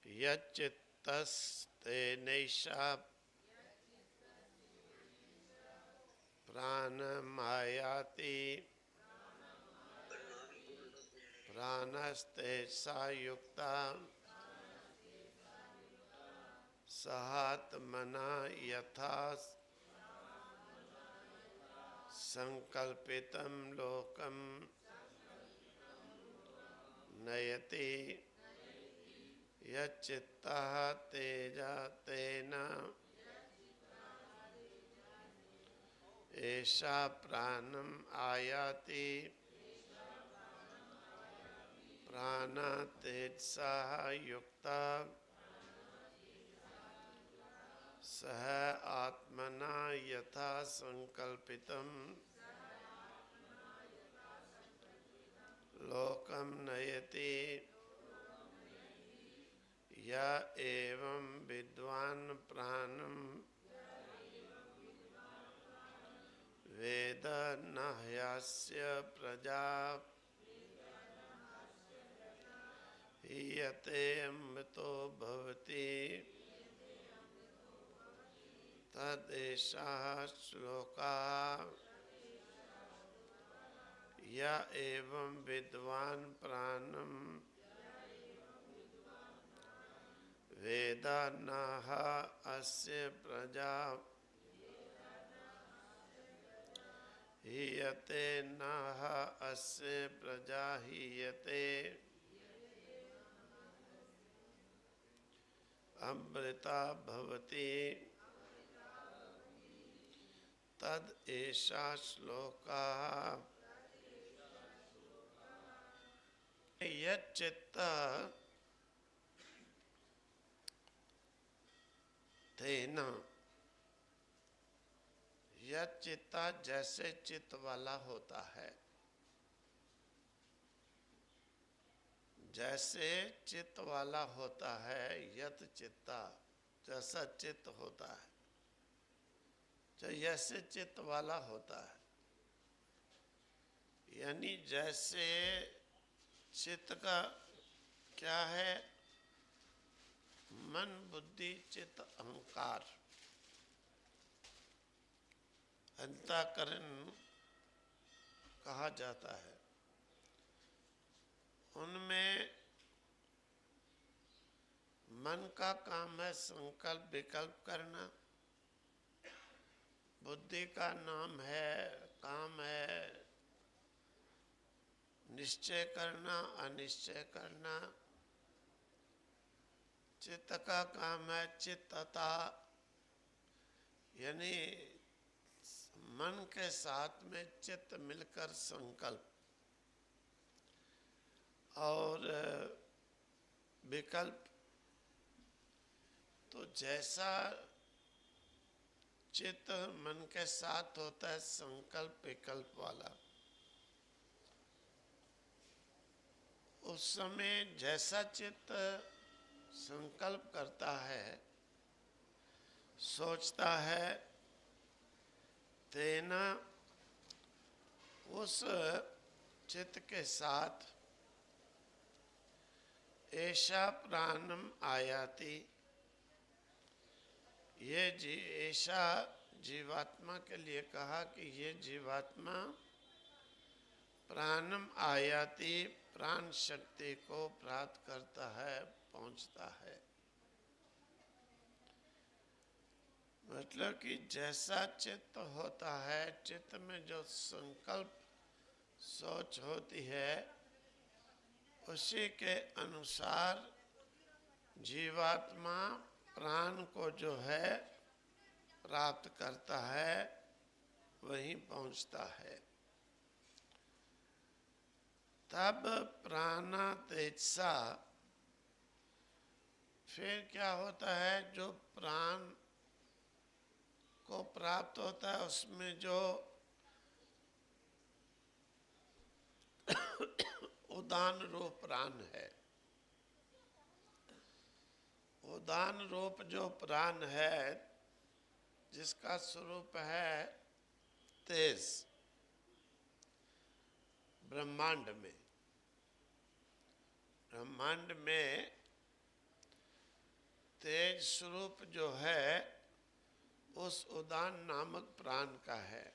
यच्चित्तस्तेनैषा प्राणमायाति प्राणस्तेषा युक्ता सहात्मना यथा संकल्पितं लोकं नयति यच्चित्तः तेन एषा प्राणम् आयाति प्राणतेजसा युक्ता सह आत्मना यथा संकल्पितं लोकं नयति य एवं विद्वान् प्राणं वेद न ह्यस्य प्रजा हीयते अमृतो भवति तदेषः श्लोकः य एवं विद्वान् प्राणं वेद न अस्य प्रजा हीयते न अस्य प्रजा हीयते अमृता भवति तद एषा श्लोकः यच्चित्त तेन यह चित्ता जैसे चित्त वाला होता है, जैसे चित्त वाला होता है, यत चित्ता जैसा चित्त होता है, जो जैसे चित्त वाला होता है, यानी जैसे चित्त का क्या है, मन बुद्धि चित्त अहंकार, अंतःकरण कहा जाता है। उनमें मन का काम है संकल्प विकल्प करना, बुद्धि का नाम है काम है निश्चय करना अनिश्चय करना, चित्त का काम है चित्तता, यानी मन के साथ में चित्त मिलकर संकल्प, और विकल्प तो जैसा चित्त मन के साथ होता है संकल्प विकल्प वाला, उस समय जैसा चित्त संकल्प करता है सोचता है, तेना उस चित्त के साथ ऐसा प्राणम आयाति, ये ऐसा जीवात्मा के लिए कहा कि ये जीवात्मा प्राणम आयाति प्राण शक्ति को प्राप्त करता है पहुंचता है। मतलब कि जैसा चित्त होता है, चित्त में जो संकल्प सोच होती है उसी के अनुसार जीवात्मा प्राण को जो है प्राप्त करता है, वहीं पहुंचता है। तब प्राणातेजसा फिर क्या होता है, जो प्राण को प्राप्त होता है उसमें जो उदान रूप प्राण है, उदान रूप जो प्राण है जिसका स्वरूप है तेज, ब्रह्मांड में तेज स्वरूप जो है उस उदान नामक प्राण का है।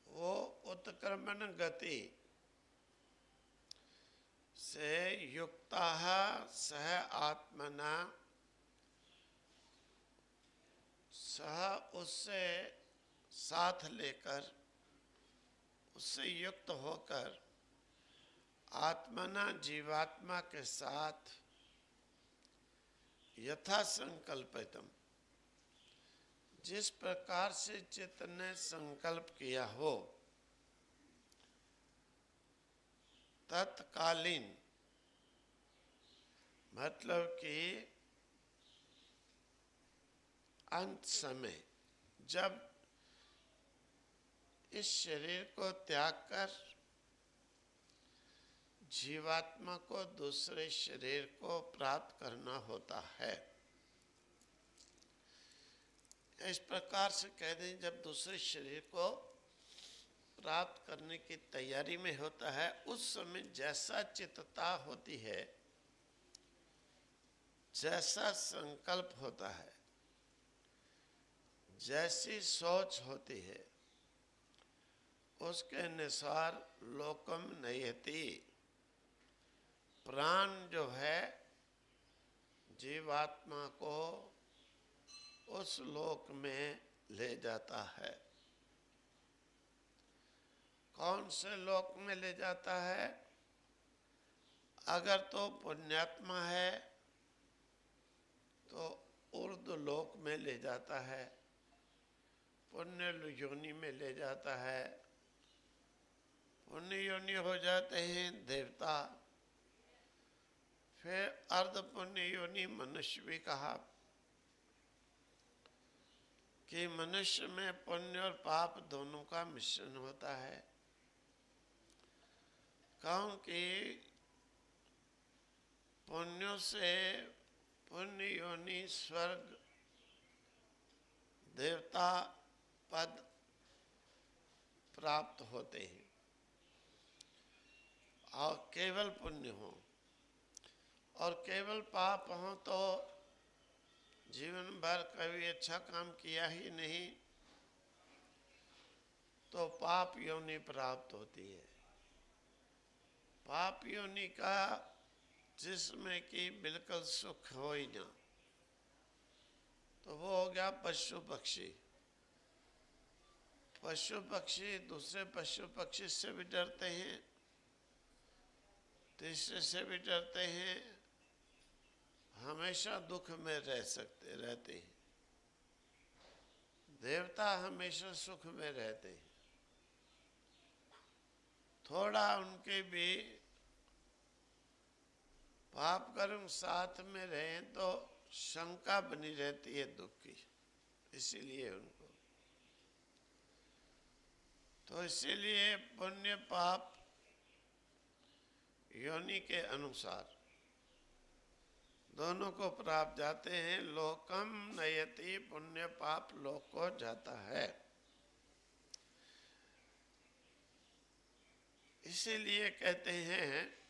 वो उत्क्रमण गति से युक्ता सह आत्मना, सह उससे साथ लेकर, उससे युक्त होकर, आत्मना जीवात्मा के साथ, यथा संकल्पितम, जिस प्रकार से चित्त ने संकल्प किया हो, तत्कालीन मतलब कि अंत समय, जब इस शरीर को त्याग कर जीवात्मा को दूसरे शरीर को प्राप्त करना होता है। इस प्रकार से कह दें, जब दूसरे शरीर को प्राप्त करने की तैयारी में होता है, उस समय जैसा चित्तता होती है, जैसा संकल्प होता है, जैसी सोच होती है, उसके अनुसार लोकम नयति, प्राण जो है जीवात्मा को उस लोक में ले जाता है। कौन से लोक में ले जाता है? अगर तो पुण्यात्मा है तो ऊर्ध्व लोक में ले जाता है, पुण्य योनि में ले जाता है। पुण्य योनि हो जाते हैं देवता, फिर अर्ध पुण्य योनि मनुष्य भी कहा कि मनुष्य में पुण्य और पाप दोनों का मिश्रण होता है। क्योंकि पुण्यों से पुण्य योनि स्वर्ग देवता पद प्राप्त होते हैं, और केवल पुण्य हो। और केवल पाप हो तो जीवन भर कभी अच्छा काम किया ही नहीं तो पाप योनि प्राप्त होती है। पाप योनि का जिसमें कि बिल्कुल सुख हो ही ना, तो वो हो गया पशु पक्षी। पशु पक्षी दूसरे पशु पक्षी से भी डरते हैं, तीसरे से भी डरते हैं, हमेशा दुख में रहते हैं। देवता हमेशा सुख में रहते हैं। थोड़ा उनके भी पाप कर्म साथ में रहे तो शंका बनी रहती है दुख की, इसीलिए उनको। तो इसीलिए पुण्य पाप योनि के अनुसार दोनों को प्राप्त जाते हैं। लोकम नयति, पुण्य पाप लोक को जाता है। इसीलिए कहते हैं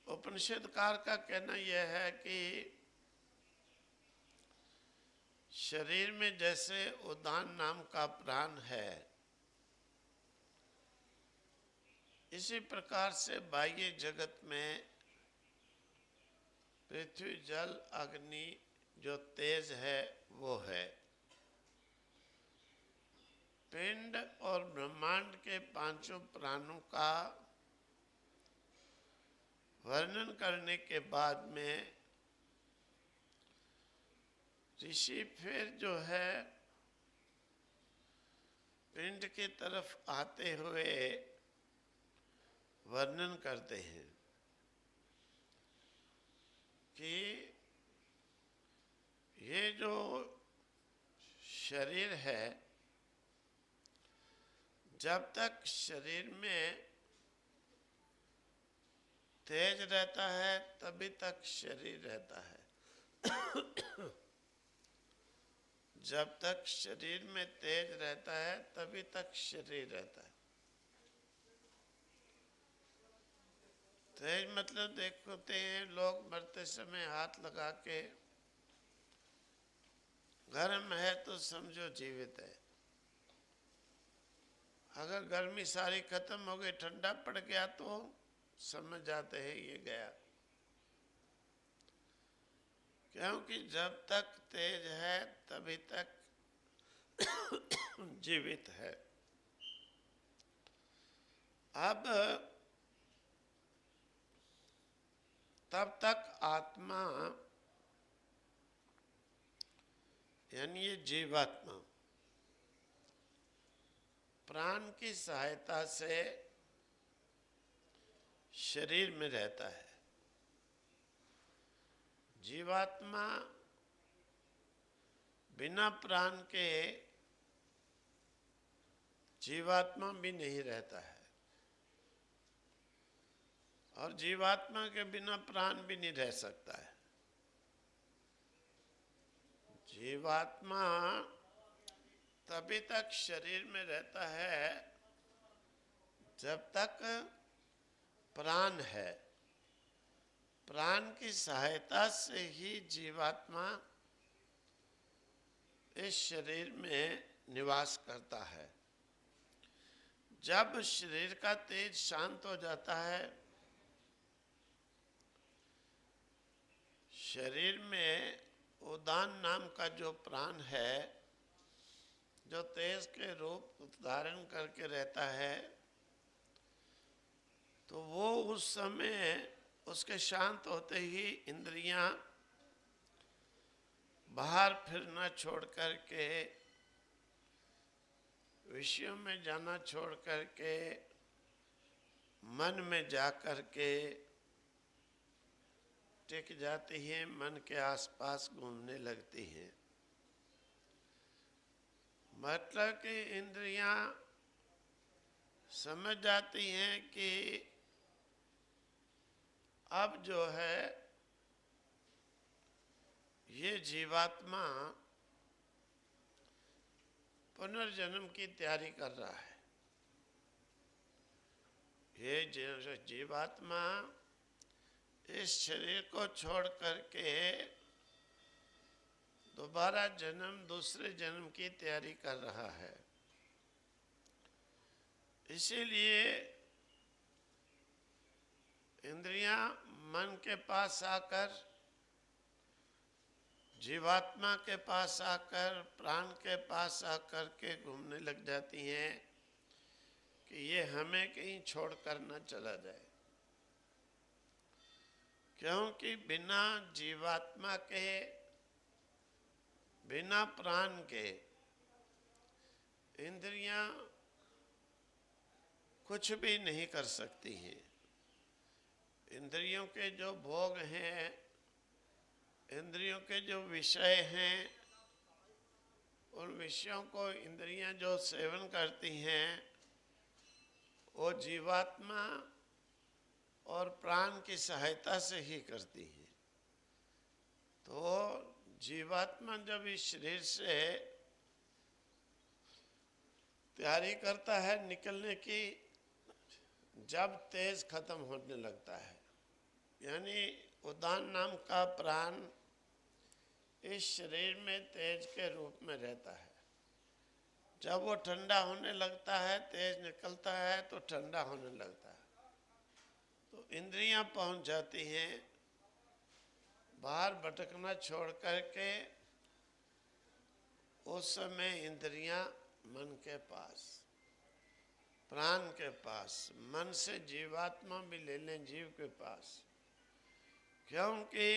उपनिषदकार का कहना यह है कि शरीर में जैसे उदान नाम का प्राण है, इसी प्रकार से बाह्य जगत में पृथ्वी जल अग्नि जो तेज है वो है। पिंड और ब्रह्मांड के पांचों प्राणों का वर्णन करने के बाद में ऋषि फिर जो है पिंड की तरफ आते हुए वर्णन करते हैं कि ये जो शरीर है, जब तक शरीर में तेज रहता है तभी तक शरीर रहता है। जब तक शरीर में तेज रहता है तभी तक शरीर रहता है। तेज मतलब देखते हैं लोग मरते समय हाथ लगा के, गर्म है तो समझो जीवित है। अगर गर्मी सारी खत्म हो गई, ठंडा पड़ गया तो समझ जाते हैं ये गया। क्योंकि जब तक तेज है तभी तक जीवित है। अब तब तक आत्मा यानी ये जीवात्मा प्राण की सहायता से शरीर में रहता है। जीवात्मा बिना प्राण के जीवात्मा भी नहीं रहता है, और जीवात्मा के बिना प्राण भी नहीं रह सकता है। जीवात्मा तभी तक शरीर में रहता है जब तक प्राण है। प्राण की सहायता से ही जीवात्मा इस शरीर में निवास करता है। जब शरीर का तेज शांत हो जाता है, शरीर में उदान नाम का जो प्राण है, जो तेज के रूप धारण करके रहता है, तो वो उस समय उसके शांत होते ही इंद्रियां बाहर फिरना छोड़ करके, विषयों में जाना छोड़ करके, मन में जा करके टिक जाती हैं, मन के आसपास घूमने लगती हैं। मतलब कि इंद्रियां समझ जाती हैं कि अब जो है ये जीवात्मा पुनर्जन्म की तैयारी कर रहा है। ये जीवात्मा इस शरीर को छोड़ करके दोबारा जन्म, दूसरे जन्म की तैयारी कर रहा है। इसीलिए इंद्रियां मन के पास आकर, जीवात्मा के पास आकर, प्राण के पास आकर के घूमने लग जाती हैं कि ये हमें कहीं छोड़कर न चला जाए। क्योंकि बिना जीवात्मा के, बिना प्राण के इंद्रियां कुछ भी नहीं कर सकती हैं। इंद्रियों के जो भोग हैं, इंद्रियों के जो विषय हैं, उन विषयों को इंद्रियां जो सेवन करती हैं, वो जीवात्मा और प्राण की सहायता से ही करती हैं। तो जीवात्मा जब इस शरीर से तैयारी करता है निकलने की, जब तेज खत्म होने लगता है, यानी उदान नाम का प्राण इस शरीर में तेज के रूप में रहता है। जब वो ठंडा होने लगता है, तेज निकलता है तो ठंडा होने लगता है, तो इंद्रियां पहुंच जाती हैं बाहर भटकना छोड़ करके। उस समय इंद्रियां मन के पास, प्राण के पास, मन से जीवात्मा भी ले लें जीव के पास। क्योंकि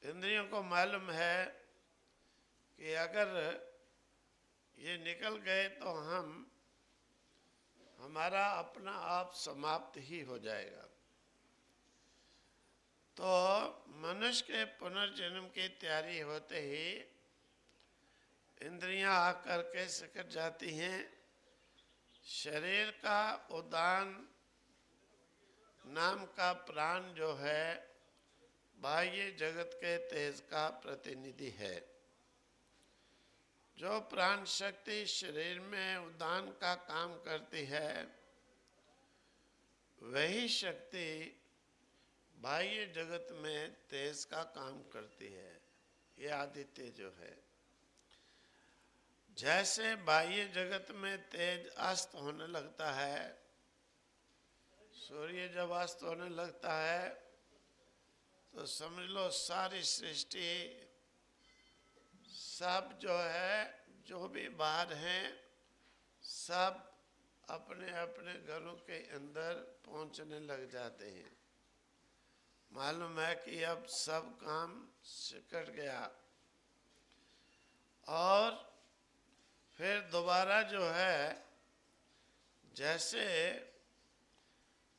इंद्रियों को मालूम है कि अगर ये निकल गए तो हमारा अपना आप समाप्त ही हो जाएगा। तो मनुष्य के पुनर्जन्म की तैयारी होते ही इंद्रियां आकर के सिकट जाती हैं। शरीर का उदान नाम का प्राण जो है बाह्य जगत के तेज का प्रतिनिधि है। जो प्राण शक्ति शरीर में उदान का काम करती है, वही शक्ति बाह्य जगत में तेज का काम करती है। ये आदित्य जो है, जैसे बाह्य जगत में तेज अस्त होने लगता है, सूर्य जब अस्त होने लगता है तो समझ लो सारी सृष्टि सब जो है, जो भी बाहर हैं, सब अपने अपने घरों के अंदर पहुंचने लग जाते हैं। मालूम है कि अब सब काम सिकट गया और फिर दोबारा जो है, जैसे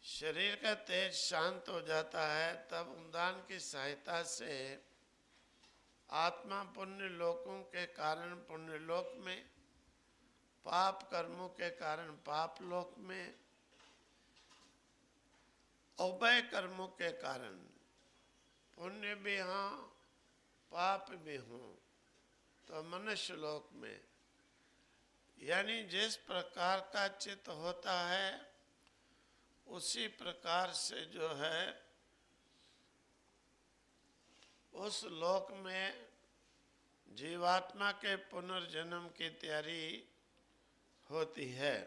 शरीर का तेज शांत हो जाता है, तब उदान की सहायता से आत्मा पुण्य लोकों के कारण पुण्य लोक में, पाप कर्मों के कारण पाप लोक में, उभय कर्मों के कारण पुण्य भी हों पाप भी हों तो मनुष्य लोक में, यानी जिस प्रकार का चित्त होता है उसी प्रकार से जो है उस लोक में जीवात्मा के पुनर्जन्म की तैयारी होती है।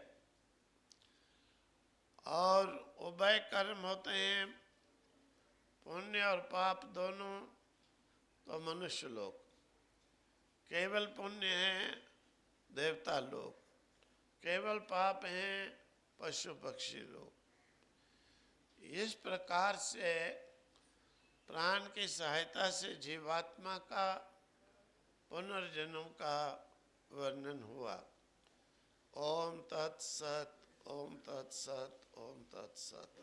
और उभय कर्म होते हैं, पुण्य और पाप दोनों, तो मनुष्य लोक। केवल पुण्य है देवता लोक, केवल पाप हैं पशु पक्षी लोक। इस प्रकार से प्राण की सहायता से जीवात्मा का पुनर्जन्म का वर्णन हुआ। ओम तत्सत, ओम तत्सत, ओम तत्सत।